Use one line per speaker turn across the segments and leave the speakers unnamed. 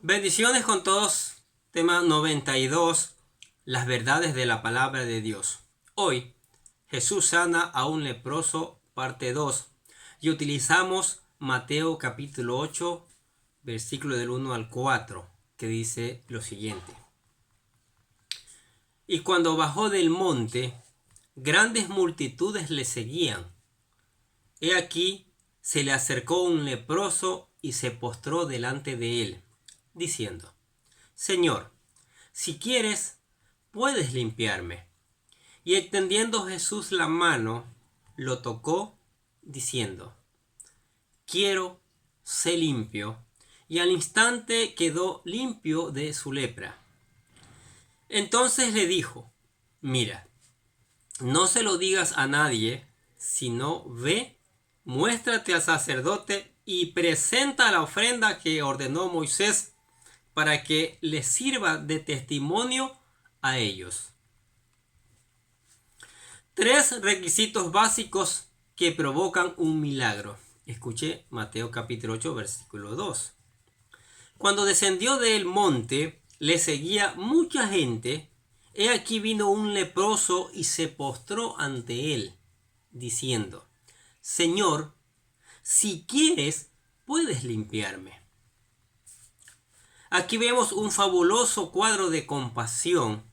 Bendiciones con todos. Tema 92. Las verdades de la palabra de Dios. Hoy, Jesús sana a un leproso, parte 2. Y utilizamos Mateo capítulo 8, versículo del 1 al 4, que dice lo siguiente. Y cuando bajó del monte, grandes multitudes le seguían. He aquí, se le acercó un leproso y se postró delante de él, diciendo: Señor, si quieres, puedes limpiarme. Y extendiendo Jesús la mano, lo tocó, diciendo: Quiero, sé limpio. Y al instante quedó limpio de su lepra. Entonces le dijo: Mira, no se lo digas a nadie, sino ve, muéstrate al sacerdote y presenta la ofrenda que ordenó Moisés para que les sirva de testimonio a ellos. Tres requisitos básicos que provocan un milagro. Escuche Mateo capítulo 8, versículo 2. Cuando descendió del monte, le seguía mucha gente. He aquí vino un leproso y se postró ante él, diciendo: Señor, si quieres, puedes limpiarme. Aquí vemos un fabuloso cuadro de compasión.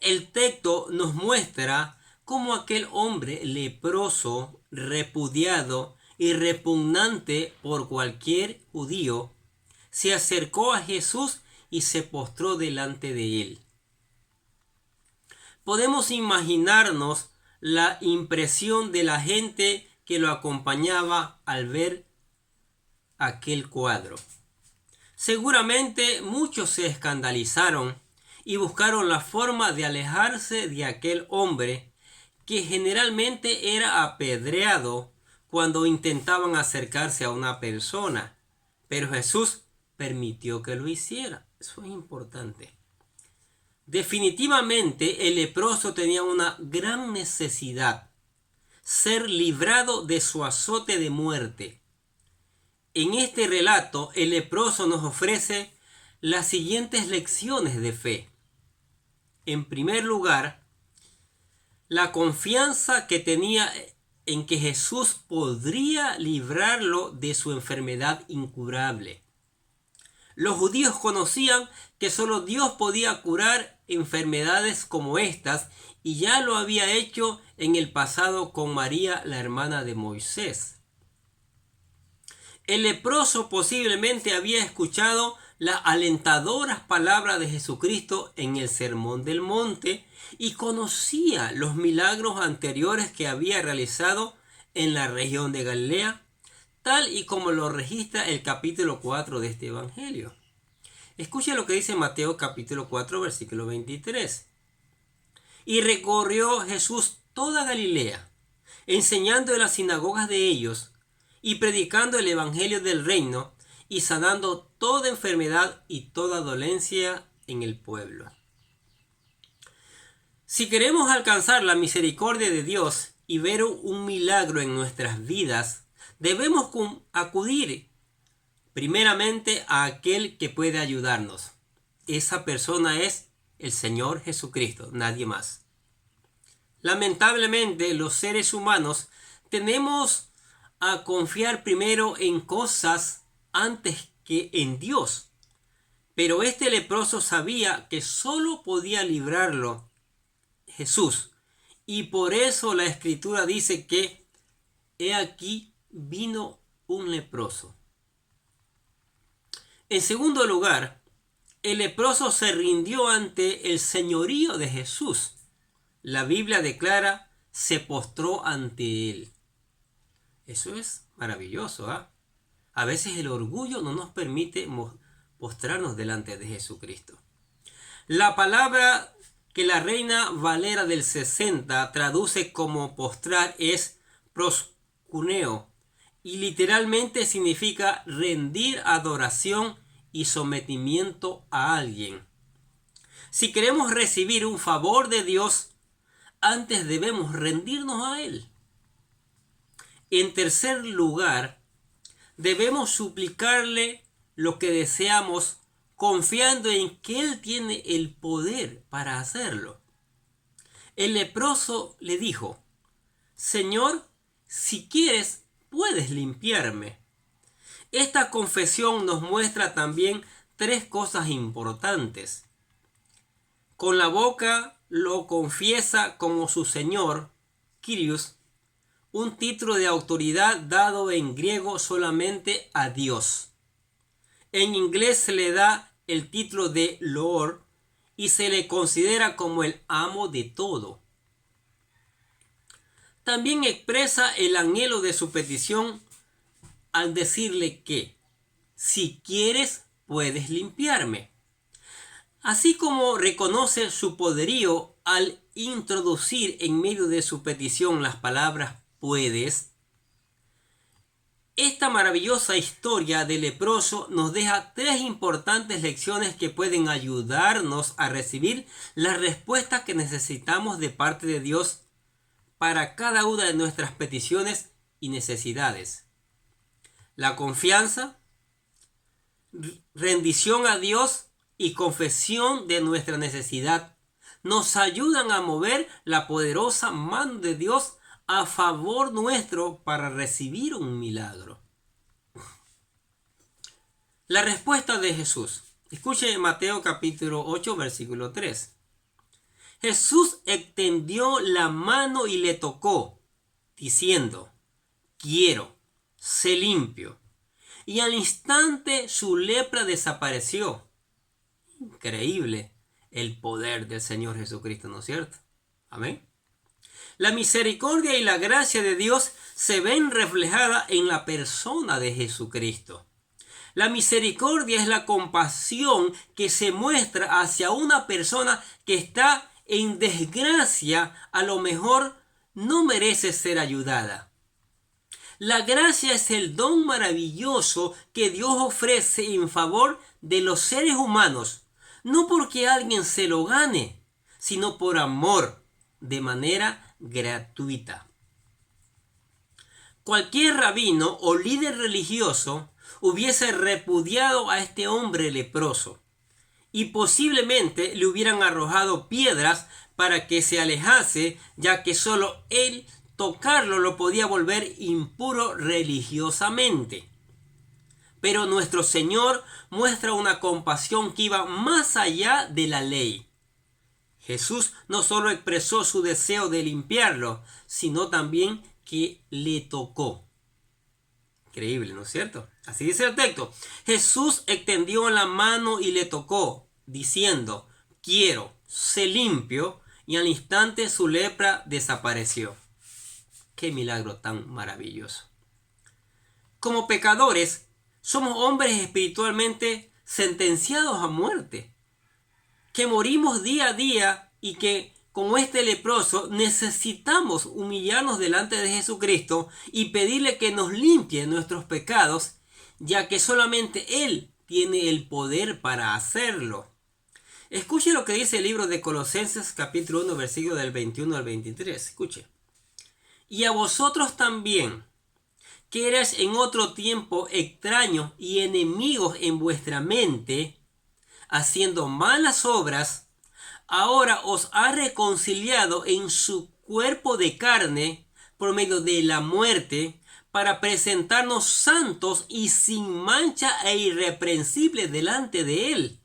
El texto nos muestra cómo aquel hombre leproso, repudiado y repugnante por cualquier judío, se acercó a Jesús y se postró delante de él. Podemos imaginarnos la impresión de la gente que lo acompañaba al ver aquel cuadro. Seguramente muchos se escandalizaron y buscaron la forma de alejarse de aquel hombre que generalmente era apedreado cuando intentaban acercarse a una persona. Pero Jesús permitió que lo hiciera. Eso es importante. Definitivamente el leproso tenía una gran necesidad: ser librado de su azote de muerte. En este relato, el leproso nos ofrece las siguientes lecciones de fe. En primer lugar, la confianza que tenía en que Jesús podría librarlo de su enfermedad incurable. Los judíos conocían que solo Dios podía curar enfermedades como estas, y ya lo había hecho en el pasado con María, la hermana de Moisés. El leproso posiblemente había escuchado las alentadoras palabras de Jesucristo en el Sermón del Monte y conocía los milagros anteriores que había realizado en la región de Galilea, tal y como lo registra el capítulo 4 de este evangelio. Escuche lo que dice Mateo capítulo 4, versículo 23. Y recorrió Jesús toda Galilea, enseñando en las sinagogas de ellos y predicando el evangelio del reino y sanando toda enfermedad y toda dolencia en el pueblo. Si queremos alcanzar la misericordia de Dios y ver un milagro en nuestras vidas, debemos acudir primeramente a aquel que puede ayudarnos. Esa persona es el Señor Jesucristo, nadie más. Lamentablemente, los seres humanos tenemos a confiar primero en cosas antes que en Dios. Pero este leproso sabía que solo podía librarlo Jesús. Y por eso la Escritura dice que he aquí vino un leproso. En segundo lugar, el leproso se rindió ante el señorío de Jesús. La Biblia declara: se postró ante él. Eso es maravilloso, ¿eh? A veces el orgullo no nos permite postrarnos delante de Jesucristo. La palabra que la Reina Valera del 60 traduce como postrar es proskuneo, y literalmente significa rendir adoración y sometimiento a alguien. Si queremos recibir un favor de Dios, antes debemos rendirnos a Él. En tercer lugar, debemos suplicarle lo que deseamos confiando en que Él tiene el poder para hacerlo. El leproso le dijo: Señor, si quieres, puedes limpiarme. Esta confesión nos muestra también tres cosas importantes. Con la boca lo confiesa como su Señor, Kyrios, un título de autoridad dado en griego solamente a Dios. En inglés se le da el título de Lord y se le considera como el amo de todo. También expresa el anhelo de su petición al decirle que, si quieres, puedes limpiarme. Así como reconoce su poderío al introducir en medio de su petición las palabras puedes, esta maravillosa historia del leproso nos deja tres importantes lecciones que pueden ayudarnos a recibir las respuestas que necesitamos de parte de Dios para cada una de nuestras peticiones y necesidades. La confianza, rendición a Dios y confesión de nuestra necesidad nos ayudan a mover la poderosa mano de Dios a favor nuestro para recibir un milagro. La respuesta de Jesús. Escuche Mateo capítulo 8, versículo 3. Jesús extendió la mano y le tocó, diciendo: quiero, sé limpio. Y al instante su lepra desapareció. Increíble el poder del Señor Jesucristo, ¿no es cierto? Amén. La misericordia y la gracia de Dios se ven reflejadas en la persona de Jesucristo. La misericordia es la compasión que se muestra hacia una persona que está en desgracia, a lo mejor no merece ser ayudada. La gracia es el don maravilloso que Dios ofrece en favor de los seres humanos, no porque alguien se lo gane, sino por amor, de manera gratuita. Cualquier rabino o líder religioso hubiese repudiado a este hombre leproso y posiblemente le hubieran arrojado piedras para que se alejase, ya que solo él tocarlo lo podía volver impuro religiosamente. Pero nuestro Señor muestra una compasión que iba más allá de la ley. Jesús no solo expresó su deseo de limpiarlo, sino también que le tocó. Increíble, ¿no es cierto? Así dice el texto. Jesús extendió la mano y le tocó, diciendo: quiero, sé limpio, y al instante su lepra desapareció. ¡Qué milagro tan maravilloso! Como pecadores, somos hombres espiritualmente sentenciados a muerte, que morimos día a día y que, como este leproso, necesitamos humillarnos delante de Jesucristo y pedirle que nos limpie nuestros pecados, ya que solamente Él tiene el poder para hacerlo. Escuche lo que dice el libro de Colosenses capítulo 1, versículo del 21 al 23. Escuche. Y a vosotros también, que erais en otro tiempo extraños y enemigos en vuestra mente, haciendo malas obras, ahora os ha reconciliado en su cuerpo de carne por medio de la muerte, para presentarnos santos y sin mancha e irreprensibles delante de Él.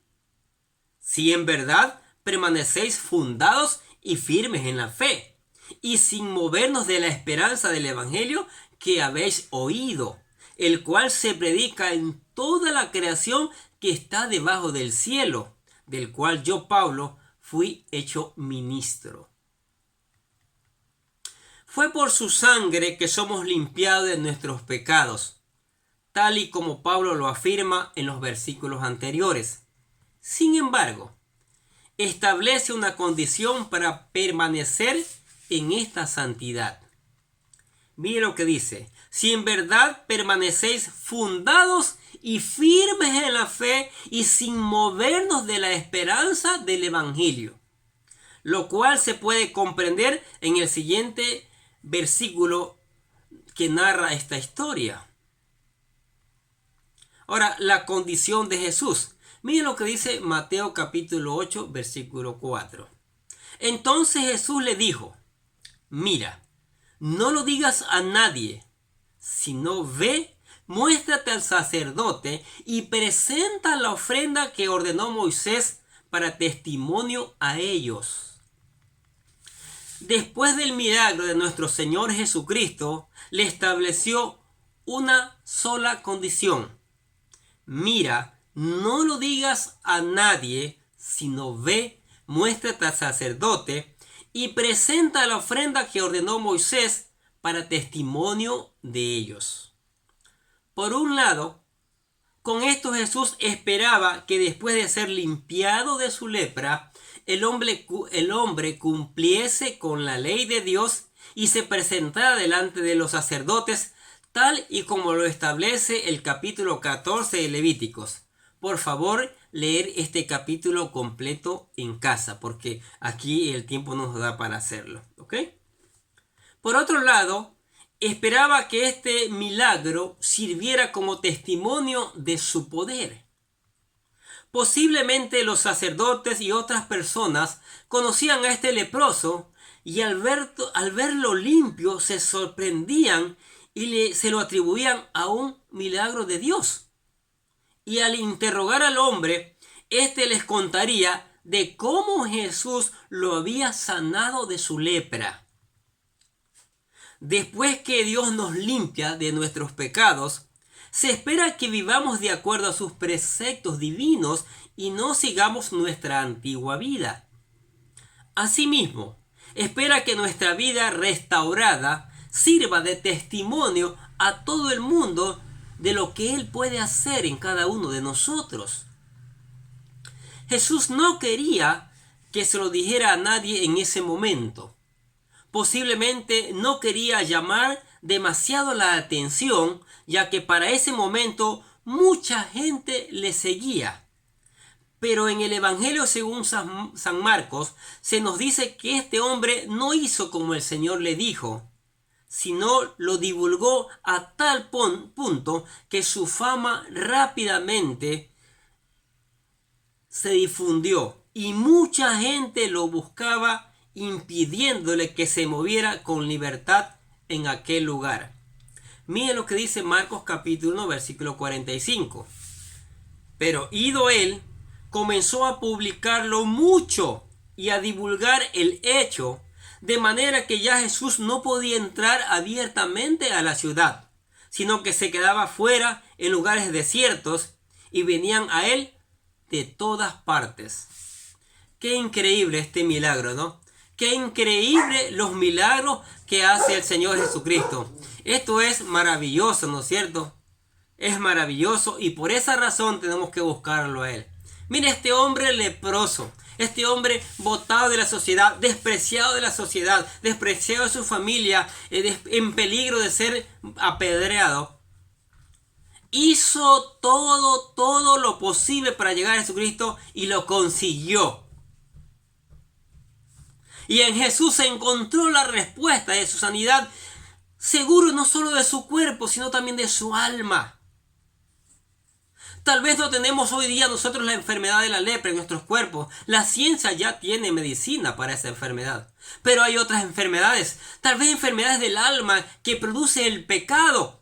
Si en verdad permanecéis fundados y firmes en la fe, y sin movernos de la esperanza del Evangelio que habéis oído, el cual se predica en toda la creación que está debajo del cielo, del cual yo, Pablo, fui hecho ministro. Fue por su sangre que somos limpiados de nuestros pecados, tal y como Pablo lo afirma en los versículos anteriores. Sin embargo, establece una condición para permanecer en esta santidad. Mire lo que dice: si en verdad permanecéis fundados y firmes en la fe y sin movernos de la esperanza del Evangelio, lo cual se puede comprender en el siguiente versículo que narra esta historia. Ahora, la condición de Jesús. Miren lo que dice Mateo capítulo 8, versículo 4. Entonces Jesús le dijo, mira, no lo digas a nadie, sino ve, muéstrate al sacerdote y presenta la ofrenda que ordenó Moisés para testimonio a ellos. Después del milagro de nuestro Señor Jesucristo, le estableció una sola condición. Mira, no lo digas a nadie, sino ve, muéstrate al sacerdote y presenta la ofrenda que ordenó Moisés para testimonio de ellos. Por un lado, con esto Jesús esperaba que después de ser limpiado de su lepra, el hombre cumpliese con la ley de Dios y se presentara delante de los sacerdotes, tal y como lo establece el capítulo 14 de Levíticos. Por favor, leer este capítulo completo en casa, porque aquí el tiempo no nos da para hacerlo, ¿ok? Por otro lado, esperaba que este milagro sirviera como testimonio de su poder. Posiblemente los sacerdotes y otras personas conocían a este leproso y al verlo limpio se sorprendían y se lo atribuían a un milagro de Dios. Y al interrogar al hombre, éste les contaría de cómo Jesús lo había sanado de su lepra. Después que Dios nos limpia de nuestros pecados, se espera que vivamos de acuerdo a sus preceptos divinos y no sigamos nuestra antigua vida. Asimismo, espera que nuestra vida restaurada sirva de testimonio a todo el mundo de lo que Él puede hacer en cada uno de nosotros. Jesús no quería que se lo dijera a nadie en ese momento. Posiblemente no quería llamar demasiado la atención, ya que para ese momento mucha gente le seguía. Pero en el Evangelio según San Marcos se nos dice que este hombre no hizo como el Señor le dijo, sino lo divulgó a tal punto que su fama rápidamente se difundió y mucha gente lo buscaba, impidiéndole que se moviera con libertad en aquel lugar. Miren lo que dice Marcos capítulo 1 versículo 45. Pero ido él, comenzó a publicarlo mucho y a divulgar el hecho, de manera que ya Jesús no podía entrar abiertamente a la ciudad, sino que se quedaba fuera en lugares desiertos y venían a él de todas partes. Qué increíble este milagro, ¿no? Qué increíble los milagros que hace el Señor Jesucristo. Esto es maravilloso, ¿no es cierto? Es maravilloso y por esa razón tenemos que buscarlo a Él. Mire, este hombre leproso, este hombre botado de la sociedad, despreciado de la sociedad, despreciado de su familia, en peligro de ser apedreado, hizo todo lo posible para llegar a Jesucristo y lo consiguió. Y en Jesús se encontró la respuesta de su sanidad, seguro no solo de su cuerpo, sino también de su alma. Tal vez no tenemos hoy día nosotros la enfermedad de la lepra en nuestros cuerpos. La ciencia ya tiene medicina para esa enfermedad. Pero hay otras enfermedades, tal vez enfermedades del alma que produce el pecado.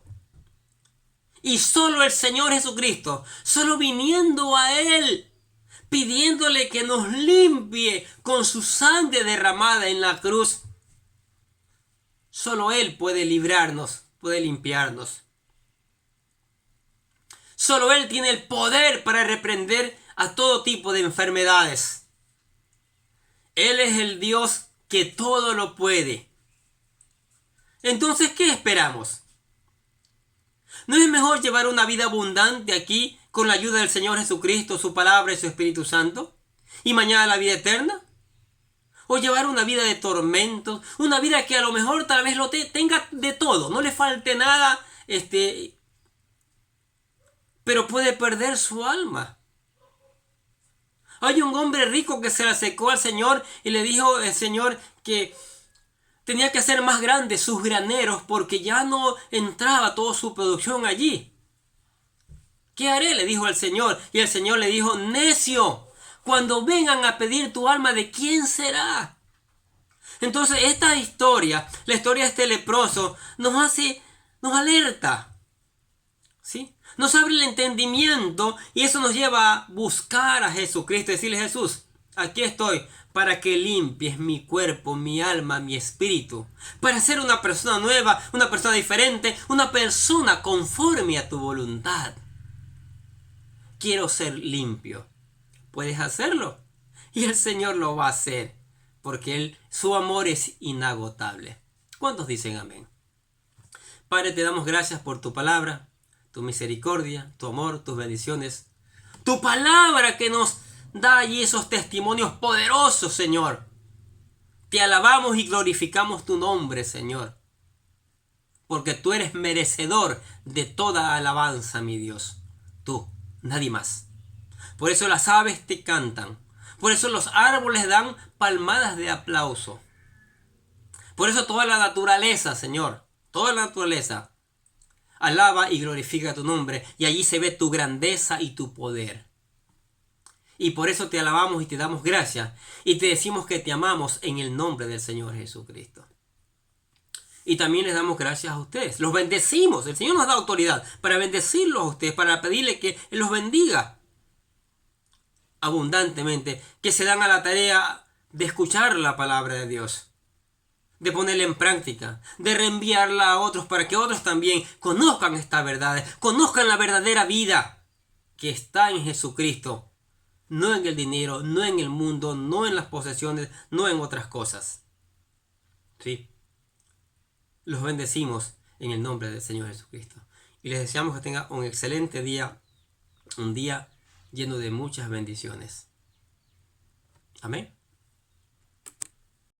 Y solo el Señor Jesucristo, solo viniendo a Él, pidiéndole que nos limpie con su sangre derramada en la cruz, solo Él puede librarnos, puede limpiarnos. Solo Él tiene el poder para reprender a todo tipo de enfermedades. Él es el Dios que todo lo puede. Entonces, ¿qué esperamos? ¿No es mejor llevar una vida abundante aquí con la ayuda del Señor Jesucristo, su palabra y su Espíritu Santo? ¿Y mañana la vida eterna? ¿O llevar una vida de tormentos? Una vida que a lo mejor tal vez lo tenga de todo, no le falte nada, pero puede perder su alma. Hay un hombre rico que se le acercó al Señor y le dijo al Señor que tenía que hacer más grandes sus graneros porque ya no entraba toda su producción allí. ¿Qué haré?, le dijo el Señor. Y el Señor le dijo: necio, cuando vengan a pedir tu alma, ¿de quién será? Entonces esta historia, la historia de este leproso, nos alerta, ¿sí? Nos abre el entendimiento y eso nos lleva a buscar a Jesucristo, decirle: Jesús, aquí estoy para que limpies mi cuerpo, mi alma, mi espíritu, para ser una persona nueva, una persona diferente, una persona conforme a tu voluntad. Quiero ser limpio. ¿Puedes hacerlo? Y el Señor lo va a hacer, porque su amor es inagotable. ¿Cuántos dicen amén? Padre, te damos gracias por tu palabra, tu misericordia, tu amor, tus bendiciones. Tu palabra que nos da allí esos testimonios poderosos, Señor. Te alabamos y glorificamos tu nombre, Señor, porque tú eres merecedor de toda alabanza, mi Dios. Tú, nadie más. Por eso las aves te cantan. Por eso los árboles dan palmadas de aplauso. Por eso toda la naturaleza, Señor, toda la naturaleza alaba y glorifica tu nombre. Y allí se ve tu grandeza y tu poder. Y por eso te alabamos y te damos gracias. Y te decimos que te amamos en el nombre del Señor Jesucristo. Y también les damos gracias a ustedes. Los bendecimos. El Señor nos da autoridad para bendecirlos a ustedes, para pedirle que Él los bendiga abundantemente, que se dan a la tarea de escuchar la palabra de Dios, de ponerla en práctica, de reenviarla a otros para que otros también conozcan esta verdad, conozcan la verdadera vida que está en Jesucristo, no en el dinero, no en el mundo, no en las posesiones, no en otras cosas. ¿Sí? Los bendecimos en el nombre del Señor Jesucristo y les deseamos que tengan un excelente día, un día lleno de muchas bendiciones. Amén.